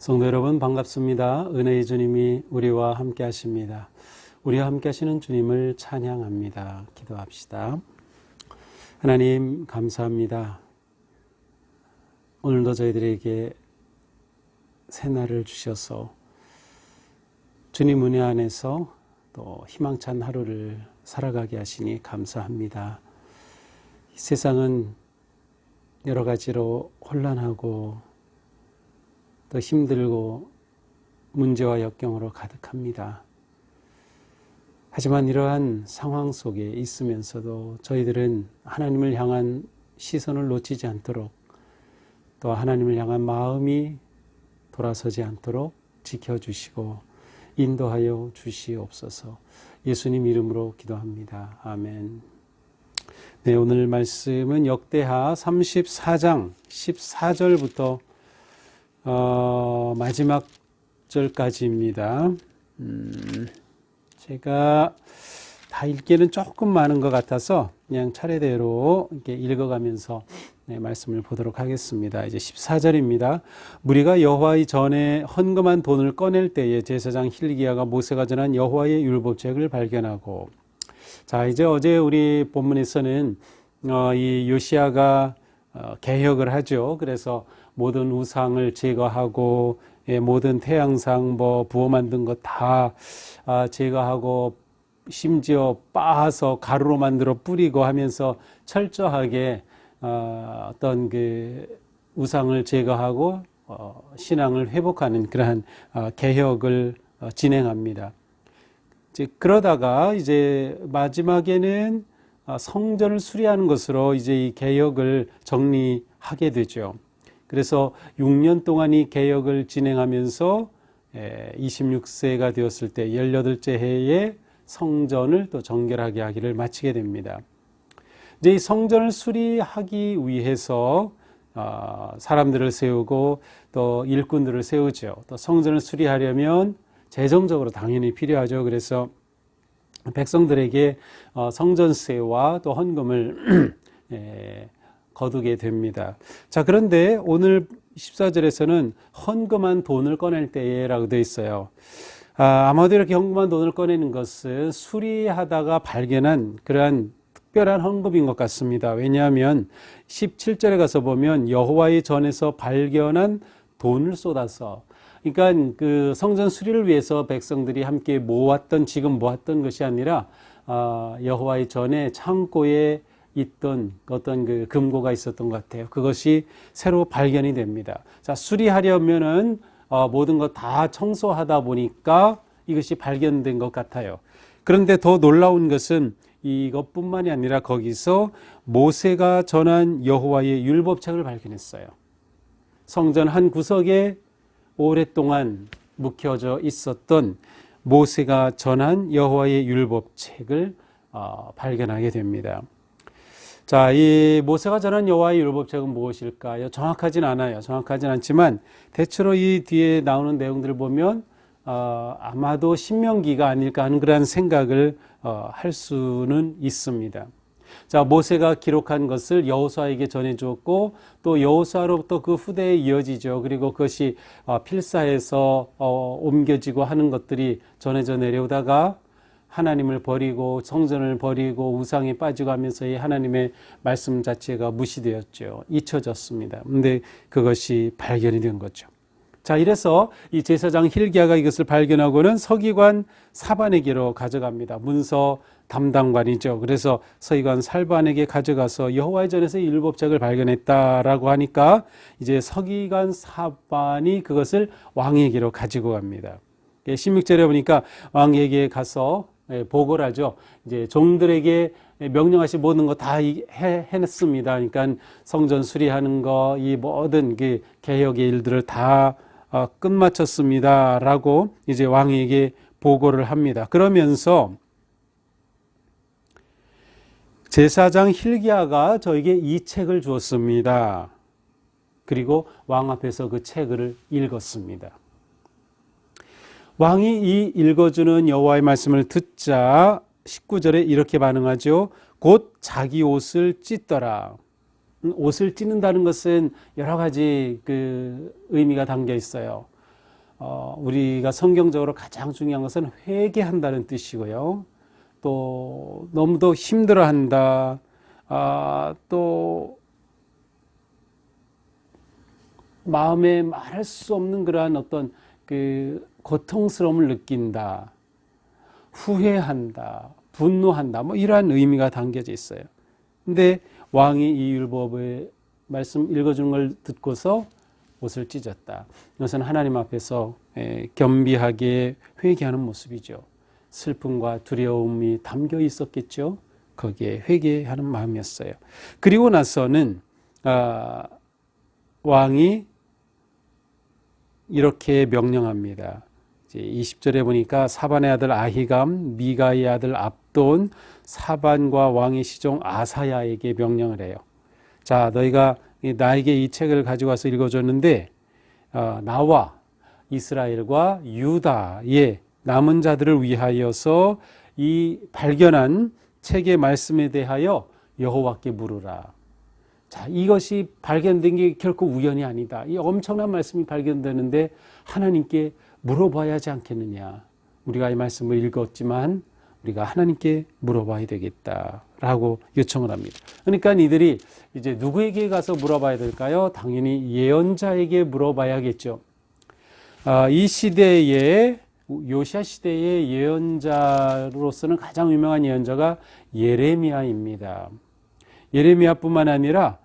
성도 여러분 반갑습니다. 은혜의 주님이 우리와 함께 하십니다. 우리와 함께 하시는 주님을 찬양합니다. 기도합시다. 하나님 감사합니다. 오늘도 저희들에게 새날을 주셔서 주님 은혜 안에서 또 희망찬 하루를 살아가게 하시니 감사합니다. 이 세상은 여러 가지로 혼란하고 또 힘들고 문제와 역경으로 가득합니다. 하지만 이러한 상황 속에 있으면서도 저희들은 하나님을 향한 시선을 놓치지 않도록 또 하나님을 향한 마음이 돌아서지 않도록 지켜주시고 인도하여 주시옵소서. 예수님 이름으로 기도합니다. 아멘. 네, 오늘 말씀은 역대하 34장 14절부터 마지막 절까지입니다. 제가 다 읽기는 조금 많은 것 같아서 그냥 차례대로 이렇게 읽어가면서 말씀을 보도록 하겠습니다. 이제 14절입니다. 무리가 여호와의 전에 헌금한 돈을 꺼낼 때에 제사장 hil기야가 모세가 전한 여호와의 율법책을 발견하고, 자 이제 어제 우리 본문에서는 이 요시야가 개혁을 하죠. 그래서 모든 우상을 제거하고 모든 태양상 부어 만든 것 다 제거하고 심지어 빻아서 가루로 만들어 뿌리고 하면서 철저하게 어떤 그 우상을 제거하고 신앙을 회복하는 그러한 개혁을 진행합니다. 그러다가 이제 마지막에는 성전을 수리하는 것으로 이제 이 개혁을 정리하게 되죠. 그래서 6년 동안 이 개혁을 진행하면서 26세가 되었을 때 18째 해에 성전을 또 정결하게 하기를 마치게 됩니다. 이제 이 성전을 수리하기 위해서 사람들을 세우고 또 일꾼들을 세우죠. 또 성전을 수리하려면 재정적으로 당연히 필요하죠. 그래서 백성들에게 성전세와 또 헌금을 거두게 됩니다. 자, 그런데 오늘 14절에서는 헌금한 돈을 꺼낼 때라고 되어 있어요. 아마도 이렇게 헌금한 돈을 꺼내는 것은 수리하다가 발견한 그러한 특별한 헌금인 것 같습니다. 왜냐하면 17절에 가서 보면 여호와의 전에서 발견한 돈을 쏟아서, 그러니까 그 성전 수리를 위해서 백성들이 함께 지금 모았던 것이 아니라 여호와의 전에 창고에 있던 어떤 그 금고가 있었던 것 같아요. 그것이 새로 발견이 됩니다. 자, 수리하려면은 모든 것 다 청소하다 보니까 이것이 발견된 것 같아요. 그런데 더 놀라운 것은 이것뿐만이 아니라 거기서 모세가 전한 여호와의 율법책을 발견했어요. 성전 한 구석에 오랫동안 묵혀져 있었던 모세가 전한 여호와의 율법책을 발견하게 됩니다. 자, 이 모세가 전한 여호와의 율법책은 무엇일까요? 정확하진 않아요. 정확하진 않지만 대체로 이 뒤에 나오는 내용들을 보면 아마도 신명기가 아닐까 하는 그런 생각을 할 수는 있습니다. 자, 모세가 기록한 것을 여호수아에게 전해주었고 또 여호수아로부터 그 후대에 이어지죠. 그리고 그것이 필사해서 옮겨지고 하는 것들이 전해져 내려오다가 하나님을 버리고 성전을 버리고 우상에 빠지고 하면서 이 하나님의 말씀 자체가 무시되었죠. 잊혀졌습니다. 근데 그것이 발견이 된 거죠. 자, 이래서 이 제사장 hil기야가 이것을 발견하고는 서기관 사반에게로 가져갑니다. 문서 담당관이죠. 그래서 서기관 사반에게 가져가서 여호와의 전에서 율법책을 발견했다라고 하니까 이제 서기관 사반이 그것을 왕에게로 가지고 갑니다. 16절에 보니까 왕에게 가서 보고를 하죠. 이제 종들에게 명령하신 모든 거 다 해냈습니다. 그러니까 성전 수리하는 거, 이 모든 그 개혁의 일들을 다 끝마쳤습니다라고 이제 왕에게 보고를 합니다. 그러면서 제사장 hil기야가 저에게 이 책을 주었습니다. 그리고 왕 앞에서 그 책을 읽었습니다. 왕이 이 읽어주는 여호와의 말씀을 듣자 19절에 이렇게 반응하죠. 곧 자기 옷을 찢더라. 옷을 찢는다는 것은 여러 가지 그 의미가 담겨 있어요. 우리가 성경적으로 가장 중요한 것은 회개한다는 뜻이고요. 또 너무도 힘들어한다. 또 마음에 말할 수 없는 그러한 어떤 그 고통스러움을 느낀다. 후회한다. 분노한다. 뭐 이러한 의미가 담겨져 있어요. 근데 왕이 이 율법의 말씀 읽어주는 걸 듣고서 옷을 찢었다. 이것은 하나님 앞에서 겸비하게 회개하는 모습이죠. 슬픔과 두려움이 담겨 있었겠죠. 거기에 회개하는 마음이었어요. 그리고 나서는 왕이 이렇게 명령합니다. 20절에 보니까 사반의 아들 아히감, 미가의 아들 압돈, 사반과 왕의 시종 아사야에게 명령을 해요. 자, 너희가 나에게 이 책을 가지고 와서 읽어줬는데 나와 이스라엘과 유다의 남은 자들을 위하여서 이 발견한 책의 말씀에 대하여 여호와께 물으라. 자, 이것이 발견된 게 결코 우연이 아니다. 이 엄청난 말씀이 발견되는데 하나님께 물어봐야 하지 않겠느냐. 우리가 이 말씀을 읽었지만 우리가 하나님께 물어봐야 되겠다라고 요청을 합니다. 그러니까 이들이 이제 누구에게 가서 물어봐야 될까요? 당연히 예언자에게 물어봐야겠죠. 이 시대에 요시야 시대의 예언자로서는 가장 유명한 예언자가 예레미야입니다. 예레미야뿐만 아니라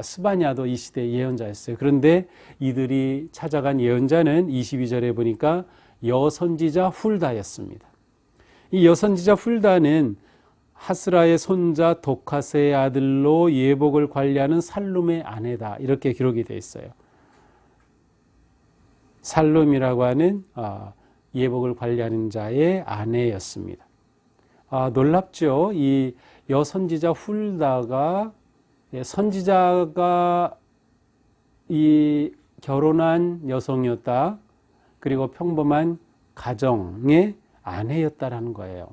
스바냐도 이 시대의 예언자였어요. 그런데 이들이 찾아간 예언자는 22절에 보니까 여선지자 훌다였습니다. 이 여선지자 훌다는 하스라의 손자 도카스의 아들로 예복을 관리하는 살룸의 아내다. 이렇게 기록이 되어 있어요. 살룸이라고 하는 예복을 관리하는 자의 아내였습니다. 놀랍죠. 이 여선지자 훌다가 선지자가 이 결혼한 여성이었다. 그리고 평범한 가정의 아내였다라는 거예요.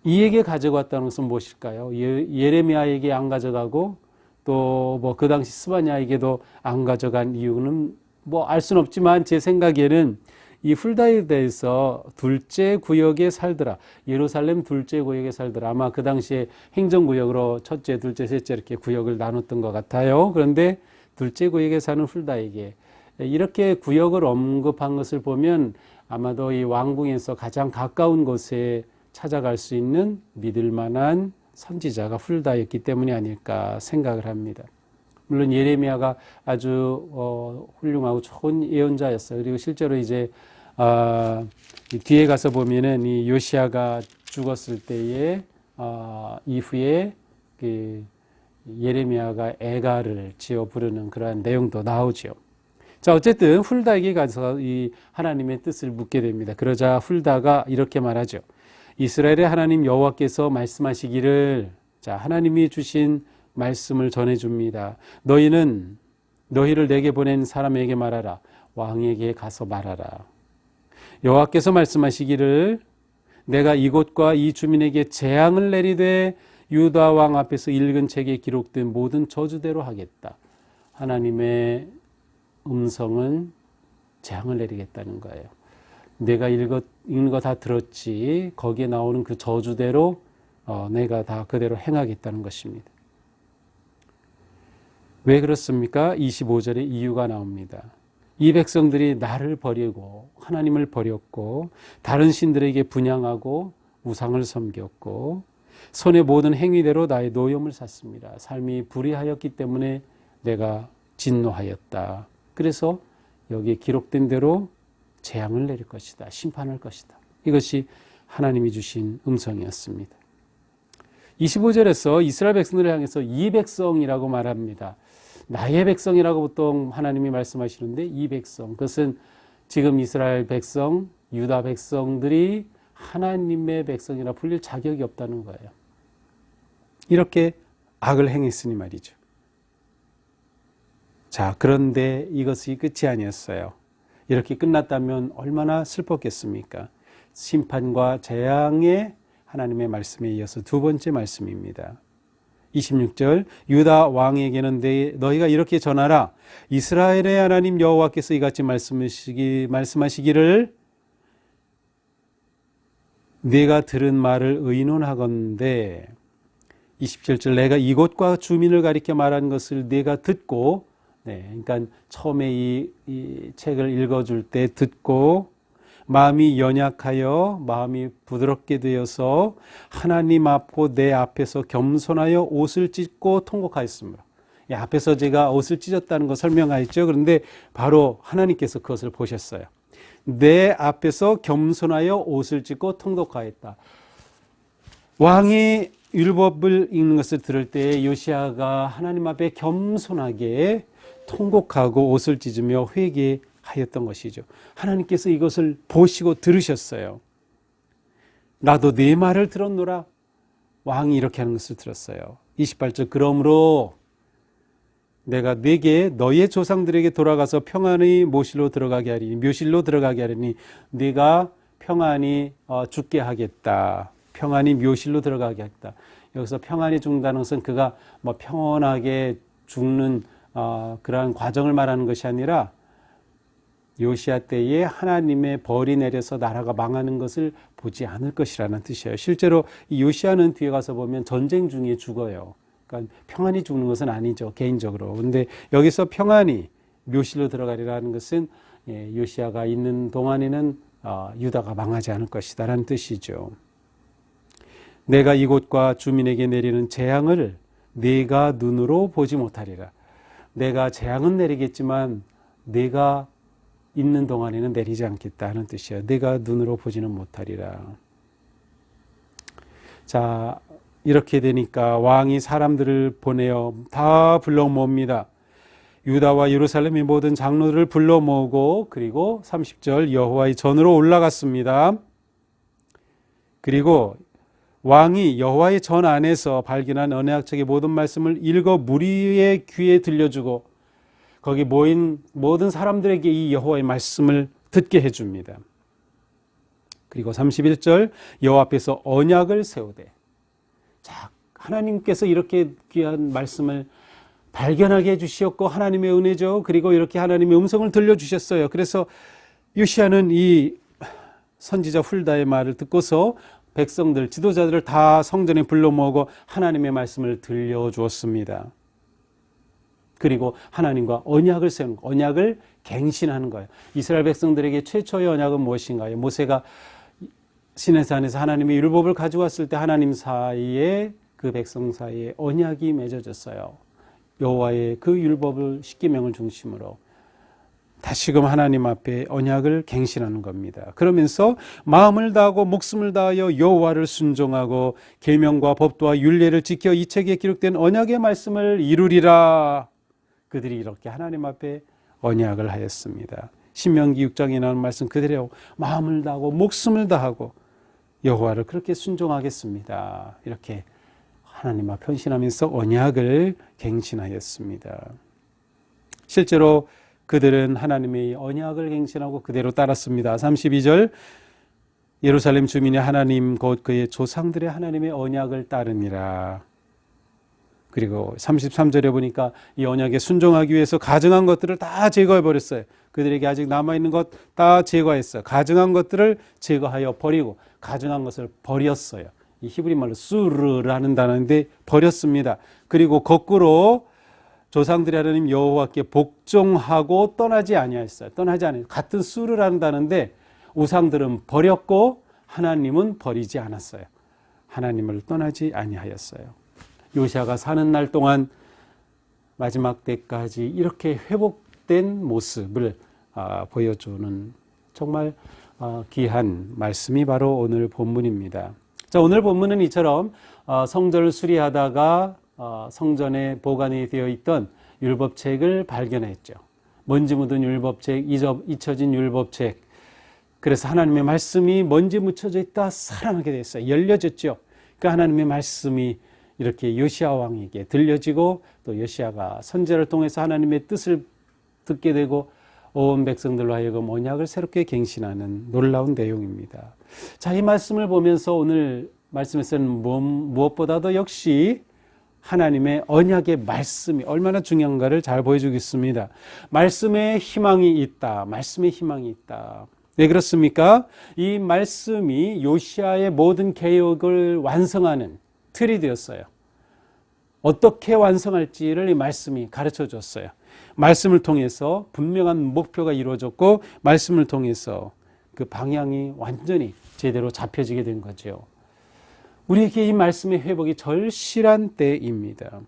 이에게 가져갔다는 것은 무엇일까요? 예레미야에게 안 가져가고 또 뭐 그 당시 스바냐에게도 안 가져간 이유는 뭐 알 수는 없지만 제 생각에는 이 훌다에 대해서 둘째 구역에 살더라. 예루살렘 둘째 구역에 살더라. 아마 그 당시에 행정구역으로 첫째, 둘째, 셋째 이렇게 구역을 나눴던 것 같아요. 그런데 둘째 구역에 사는 훌다에게 이렇게 구역을 언급한 것을 보면 아마도 이 왕궁에서 가장 가까운 곳에 찾아갈 수 있는 믿을 만한 선지자가 훌다였기 때문이 아닐까 생각을 합니다. 물론 예레미야가 아주 훌륭하고 좋은 예언자였어요. 그리고 실제로 이제 뒤에 가서 보면은 이 요시야가 죽었을 때에 이후에 그 예레미야가 애가를 지어 부르는 그러한 내용도 나오죠. 자, 어쨌든 훌다에게 가서 이 하나님의 뜻을 묻게 됩니다. 그러자 훌다가 이렇게 말하죠. 이스라엘의 하나님 여호와께서 말씀하시기를, 자, 하나님이 주신 말씀을 전해줍니다. 너희를 내게 보낸 사람에게 말하라. 왕에게 가서 말하라. 여호와께서 말씀하시기를, 내가 이곳과 이 주민에게 재앙을 내리되 유다 왕 앞에서 읽은 책에 기록된 모든 저주대로 하겠다. 하나님의 음성은 재앙을 내리겠다는 거예요. 내가 읽는 거 다 들었지. 거기에 나오는 그 저주대로 내가 다 그대로 행하겠다는 것입니다. 왜 그렇습니까? 25절에 이유가 나옵니다. 이 백성들이 나를 버리고 하나님을 버렸고 다른 신들에게 분향하고 우상을 섬겼고 손의 모든 행위대로 나의 노염을 샀습니다. 삶이 불의하였기 때문에 내가 진노하였다. 그래서 여기에 기록된 대로 재앙을 내릴 것이다. 심판할 것이다. 이것이 하나님이 주신 음성이었습니다. 25절에서 이스라엘 백성들을 향해서 이 백성이라고 말합니다. 나의 백성이라고 보통 하나님이 말씀하시는데 이 백성, 그것은 지금 이스라엘 백성, 유다 백성들이 하나님의 백성이라 불릴 자격이 없다는 거예요. 이렇게 악을 행했으니 말이죠. 자, 그런데 이것이 끝이 아니었어요. 이렇게 끝났다면 얼마나 슬펐겠습니까? 심판과 재앙의 하나님의 말씀에 이어서 두 번째 말씀입니다. 26절 유다 왕에게는 너희가 이렇게 전하라. 이스라엘의 하나님 여호와께서 이같이 말씀하시기를 내가 들은 말을 의논하건대 27절 내가 이곳과 주민을 가리켜 말한 것을 내가 듣고 그러니까 처음에 이 책을 읽어줄 때 듣고 마음이 연약하여 마음이 부드럽게 되어서 하나님 앞고 내 앞에서 겸손하여 옷을 찢고 통곡하였습니다. 앞에서 제가 옷을 찢었다는 거 설명하였죠. 그런데 바로 하나님께서 그것을 보셨어요. 내 앞에서 겸손하여 옷을 찢고 통곡하였다. 왕이 율법을 읽는 것을 들을 때 요시야가 하나님 앞에 겸손하게 통곡하고 옷을 찢으며 회개하였던 것이죠. 하나님께서 이것을 보시고 들으셨어요. 나도 네 말을 들었노라. 왕이 이렇게 하는 것을 들었어요. 28절 그러므로 내가 네게 너의 조상들에게 돌아가서 평안히 묘실로 들어가게 하리니 네가 평안히 죽게 하겠다. 평안히 묘실로 들어가게 하겠다. 여기서 평안히 죽는다는 것은 그가 뭐 평온하게 죽는 그러한 과정을 말하는 것이 아니라 요시야 때에 하나님의 벌이 내려서 나라가 망하는 것을 보지 않을 것이라는 뜻이에요. 실제로 이 요시야는 뒤에 가서 보면 전쟁 중에 죽어요. 그러니까 평안히 죽는 것은 아니죠, 개인적으로. 그런데 여기서 평안히 묘실로 들어가리라는 것은 요시야가 있는 동안에는 유다가 망하지 않을 것이다라는 뜻이죠. 내가 이곳과 주민에게 내리는 재앙을 네가 눈으로 보지 못하리라. 내가 재앙은 내리겠지만 내가 있는 동안에는 내리지 않겠다는 뜻이에요. 내가 눈으로 보지는 못하리라. 자, 이렇게 되니까 왕이 사람들을 보내어 다 불러 모읍니다. 유다와 예루살렘의 모든 장로들을 불러 모으고 그리고 30절 여호와의 전으로 올라갔습니다. 그리고 왕이 여호와의 전 안에서 발견한 언약책의 모든 말씀을 읽어 무리의 귀에 들려주고 거기 모인 모든 사람들에게 이 여호와의 말씀을 듣게 해줍니다. 그리고 31절 여호와 앞에서 언약을 세우되 자, 하나님께서 이렇게 귀한 말씀을 발견하게 해주셨고 하나님의 은혜죠. 그리고 이렇게 하나님의 음성을 들려주셨어요. 그래서 요시야는 이 선지자 훌다의 말을 듣고서 백성들, 지도자들을 다 성전에 불러 모으고 하나님의 말씀을 들려주었습니다. 그리고 하나님과 언약을 세우는 거예요. 언약을 갱신하는 거예요. 이스라엘 백성들에게 최초의 언약은 무엇인가요? 모세가 시내산에서 하나님의 율법을 가져왔을 때 하나님 사이에 그 백성 사이에 언약이 맺어졌어요. 여호와의 그 율법을 십계명을 중심으로 다시금 하나님 앞에 언약을 갱신하는 겁니다. 그러면서 마음을 다하고 목숨을 다하여 여호와를 순종하고 계명과 법도와 율례를 지켜 이 책에 기록된 언약의 말씀을 이루리라. 그들이 이렇게 하나님 앞에 언약을 하였습니다. 신명기 6장에 나오는 말씀 그대로 마음을 다하고 목숨을 다하고 여호와를 그렇게 순종하겠습니다. 이렇게 하나님 앞에 헌신하면서 언약을 갱신하였습니다. 실제로 그들은 하나님의 언약을 갱신하고 그대로 따랐습니다. 32절 예루살렘 주민이 하나님 곧 그의 조상들의 하나님의 언약을 따르니라. 그리고 33절에 보니까 이 언약에 순종하기 위해서 가증한 것들을 다 제거해 버렸어요. 그들에게 아직 남아있는 것 다 제거했어요. 가증한 것들을 제거하여 버리고 가증한 것을 버렸어요. 이 히브리 말로 수르라는 단어인데 버렸습니다. 그리고 거꾸로 조상들이 하나님 여호와께 복종하고 떠나지 아니하였어요. 떠나지 않아요. 같은 수르라는 단어인데 우상들은 버렸고 하나님은 버리지 않았어요. 하나님을 떠나지 아니하였어요. 요시야가 사는 날 동안 마지막 때까지 이렇게 회복된 모습을 보여주는 정말 귀한 말씀이 바로 오늘 본문입니다. 자, 오늘 본문은 이처럼 성전을 수리하다가 성전에 보관이 되어 있던 율법책을 발견했죠. 먼지 묻은 율법책, 잊혀진 율법책. 그래서 하나님의 말씀이 먼지 묻혀져 있다 살아나게 됐어요. 열려졌죠. 그 하나님의 말씀이 이렇게 요시야 왕에게 들려지고 또 요시야가 선지자를 통해서 하나님의 뜻을 듣게 되고 온 백성들로 하여금 언약을 새롭게 갱신하는 놀라운 내용입니다. 자, 이 말씀을 보면서 오늘 말씀에서는 무엇보다도 역시 하나님의 언약의 말씀이 얼마나 중요한가를 잘 보여주겠습니다. 말씀에 희망이 있다. 말씀에 희망이 있다. 왜 그렇습니까? 이 말씀이 요시아의 모든 개혁을 완성하는 틀이 되었어요. 어떻게 완성할지를 이 말씀이 가르쳐 줬어요. 말씀을 통해서 분명한 목표가 이루어졌고 말씀을 통해서 그 방향이 완전히 제대로 잡혀지게 된 거죠. 우리에게 이 말씀의 회복이 절실한 때입니다.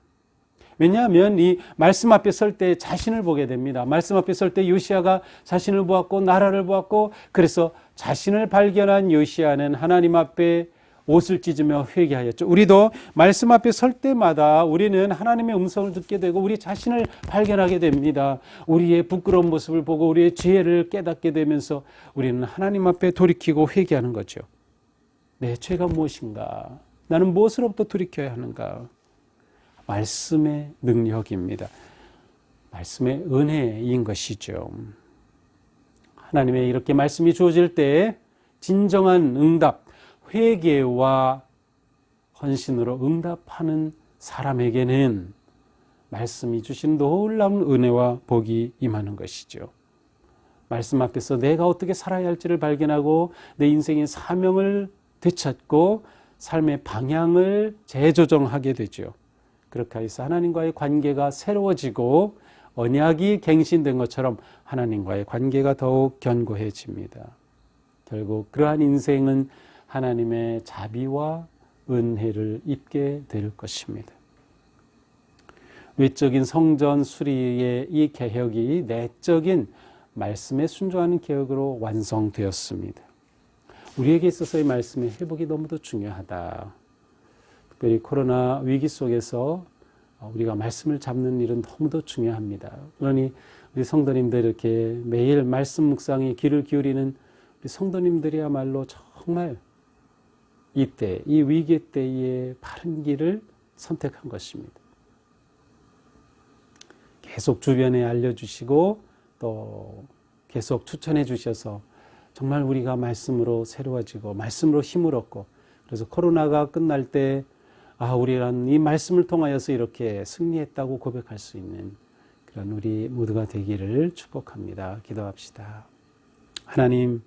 왜냐하면 이 말씀 앞에 설 때 자신을 보게 됩니다. 말씀 앞에 설 때 요시아가 자신을 보았고 나라를 보았고 그래서 자신을 발견한 요시아는 하나님 앞에 옷을 찢으며 회개하였죠. 우리도 말씀 앞에 설 때마다 우리는 하나님의 음성을 듣게 되고 우리 자신을 발견하게 됩니다. 우리의 부끄러운 모습을 보고 우리의 죄를 깨닫게 되면서 우리는 하나님 앞에 돌이키고 회개하는 거죠. 내 죄가 무엇인가? 나는 무엇으로부터 돌이켜야 하는가? 말씀의 능력입니다. 말씀의 은혜인 것이죠. 하나님의 이렇게 말씀이 주어질 때 진정한 응답, 회개와 헌신으로 응답하는 사람에게는 말씀이 주신 놀라운 은혜와 복이 임하는 것이죠. 말씀 앞에서 내가 어떻게 살아야 할지를 발견하고 내 인생의 사명을 되찾고 삶의 방향을 재조정하게 되죠. 그렇게 해서 하나님과의 관계가 새로워지고 언약이 갱신된 것처럼 하나님과의 관계가 더욱 견고해집니다. 결국 그러한 인생은 하나님의 자비와 은혜를 입게 될 것입니다. 외적인 성전 수리의 이 개혁이 내적인 말씀에 순종하는 개혁으로 완성되었습니다. 우리에게 있어서의 말씀의 회복이 너무도 중요하다. 특별히 코로나 위기 속에서 우리가 말씀을 잡는 일은 너무도 중요합니다. 그러니 우리 성도님들 이렇게 매일 말씀 묵상에 귀를 기울이는 우리 성도님들이야말로 정말 이때, 이 위기 때에 바른 길을 선택한 것입니다. 계속 주변에 알려주시고 또 계속 추천해 주셔서 정말 우리가 말씀으로 새로워지고 말씀으로 힘을 얻고 그래서 코로나가 끝날 때 우리는 이 말씀을 통하여서 이렇게 승리했다고 고백할 수 있는 그런 우리 모두가 되기를 축복합니다. 기도합시다. 하나님,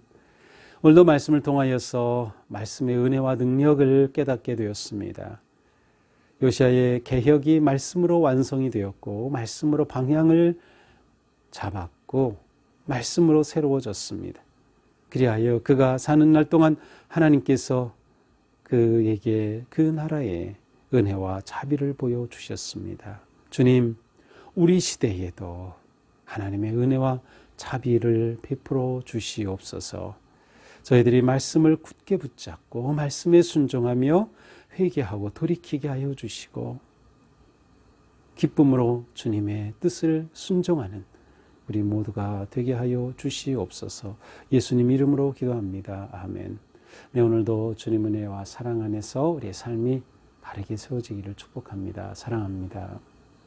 오늘도 말씀을 통하여서 말씀의 은혜와 능력을 깨닫게 되었습니다. 요시아의 개혁이 말씀으로 완성이 되었고 말씀으로 방향을 잡았고 말씀으로 새로워졌습니다. 그리하여 그가 사는 날 동안 하나님께서 그에게 그 나라에 은혜와 자비를 보여주셨습니다. 주님, 우리 시대에도 하나님의 은혜와 자비를 베풀어 주시옵소서. 저희들이 말씀을 굳게 붙잡고 말씀에 순종하며 회개하고 돌이키게 하여 주시고 기쁨으로 주님의 뜻을 순종하는 우리 모두가 되게 하여 주시옵소서. 예수님 이름으로 기도합니다. 아멘. 네, 오늘도 주님 은혜와 사랑 안에서 우리의 삶이 바르게 세워지기를 축복합니다. 사랑합니다.